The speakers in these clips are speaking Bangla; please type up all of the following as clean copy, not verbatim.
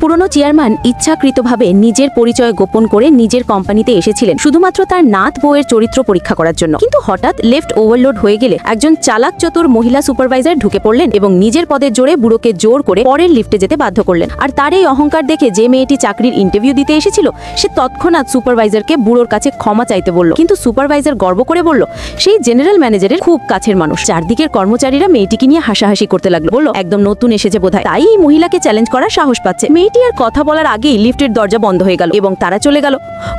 পুরনো চেয়ারম্যান ইচ্ছাকৃতভাবে নিজের পরিচয় গোপন করে নিজের কোম্পানিতে এসেছিলেন শুধুমাত্র তার নাত বউয়ের চরিত্র পরীক্ষা করার জন্য। কিন্তু হঠাৎ লেফট ওভারলোড হয়ে গেলে একজন চালাক চতুর মহিলা সুপারভাইজার ঢুকে পড়লেন এবং নিজের পদের জোরে বুড়োকে জোর করে পরের লিফটে যেতে বাধ্য করলেন। আর তার এই অহংকার দেখে যে মেয়েটি চাকরির ইন্টারভিউ দিতে এসেছিল সে তৎক্ষণাৎ সুপারভাইজারকে বুড়োর কাছে ক্ষমা চাইতে বলল। কিন্তু সুপারভাইজার গর্ব করে বলল সেই জেনারেল ম্যানেজারের খুব কাছের মানুষ। চারদিকের কর্মচারীরা মেয়েটিকে নিয়ে হাসাহাসি করতে লাগলো, বলল একদম নতুন এসেছে বোধহয়, তাই এই মহিলাকে চ্যালেঞ্জ করার সাহস পাচ্ছে। মেয়েটি আর কথা বলার আগেই লিফটের দরজা বন্ধ হয়ে গেল এবং তারা চলে গেল।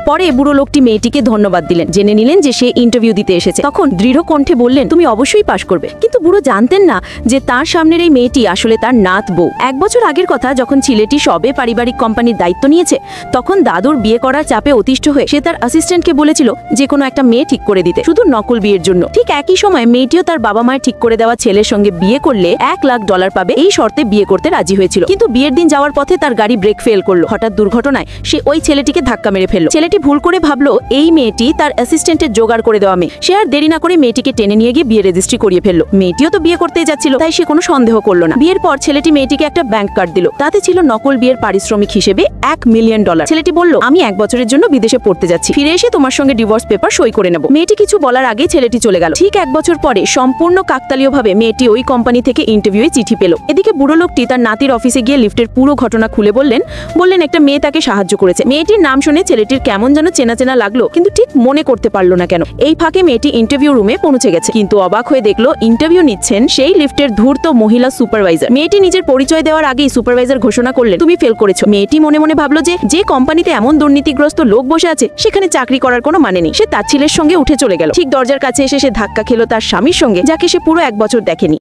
পরে বুড়ো লোকটি মেয়েটিকে ধন্যবাদ দিলেন, জেনে নিলেন যে সে ইন্টারভিউ দিতে এসেছে। তখন দৃঢ় কণ্ঠে বললেন তুমি অবশ্যই পাশ করবে। কিন্তু বুড়ো জানতেন না যে তার সামনের এই মেয়েটি আসলে তার নাত বউ। 1 বছর আগের কথা, যখন ছেলেটি সবে পারিবারিক কোম্পানির দায়িত্ব নিয়েছে, তখন দাদুর বিয়ে করার চাপে অতিষ্ঠ হয়ে সে তার অ্যাসিস্ট্যান্টকে বলেছিল যে কোনো একটা মেয়ে ঠিক করে দিতে, শুধু নকল বিয়ের জন্য। ঠিক একই সময় মেয়েটিও তার বাবা মায়ের ঠিক করে দেওয়া ছেলের সঙ্গে বিয়ে করলে $1 লাখ পাবে এই শর্তে বিয়ে করতে রাজি হয়েছিল। কিন্তু বিয়ের দিন যাওয়ার পথে তার গাড়ি ব্রেক ফেল করলো। হঠাৎ দুর্ঘটনায় সে ওই ছেলেটিকে ধাক্কা মেরে ফেলল। ছেলেটি ভুল করে ভাবলো এই মেয়েটি তার অ্যাসিস্ট্যান্টের জোগাড় করে দেওয়া মেয়ে। সে আর দেরি না করে মেয়েটিকে টেনে নিয়ে গিয়ে বিয়ে রেজিস্ট্রি করিয়ে ফেললো। মেয়েটিও তো বিয়ে করতে যাচ্ছিল, তাই সে কোনো সন্দেহ করলো না। বিয়ের পর ছেলেটি মেয়েটিকে একটা ব্যাংক কার্ড দিল, তাতে ছিল নকল বিয়ের পারিশ্রমিক হিসেবে $1 মিলিয়ন। ছেলেটি বলল আমি 1 বছরের জন্য বিদেশে পড়তে যাচ্ছি, ফিরে এসে তোমার সঙ্গে ডিভোর্স পেপার সই করে নেব। মেয়েটি কিছু বলার আগেই ছেলেটি চলে গেল। ঠিক 1 বছর পরে সম্পূর্ণ কাকতালীয়ভাবে মেয়েটি ওই কোম্পানি থেকে ইন্টারভিউয়ে চিঠি পেল। এদিকে বুড়ো লোকটি তার নাতির অফিসে গিয়ে লিফটের পুরো ঘটনা খুলে বললেন একটা মেয়ে তাকে সাহায্য করেছে। মেয়েটির নাম শুনে ছেলেটির কেমন যেন চেনা চেনা লাগলো, কিন্তু ঠিক মনে করতে পারলো না কেন। এই ফাঁকে মেয়েটি ইন্টারভিউ রুমে পৌঁছে গেছে, কিন্তু অবাক হয়ে দেখলো ইন্টারভিউ নিচ্ছেন সেই লিফটের ধূর্ত মহিলা সুপারভাইজার। মেয়েটি নিজের পরিচয় দেওয়ার আগেই সুপারভাইজার ঘোষণা করলেন তুমি ফেল করেছো। মেয়েটি মনে মনে ভাবলো যে কোম্পানিতে এমন দুর্নীতিগ্রস্ত লোক বসে আছে সেখানে চাকরি করার কোনো মানে নেই। সে তার ছেলের সঙ্গে উঠে চলে গেল। ঠিক দরজার কাছে এসে সে ধাক্কা খেলো তার স্বামীর সঙ্গে, যাকে সে পুরো 1 বছর দেখেনি।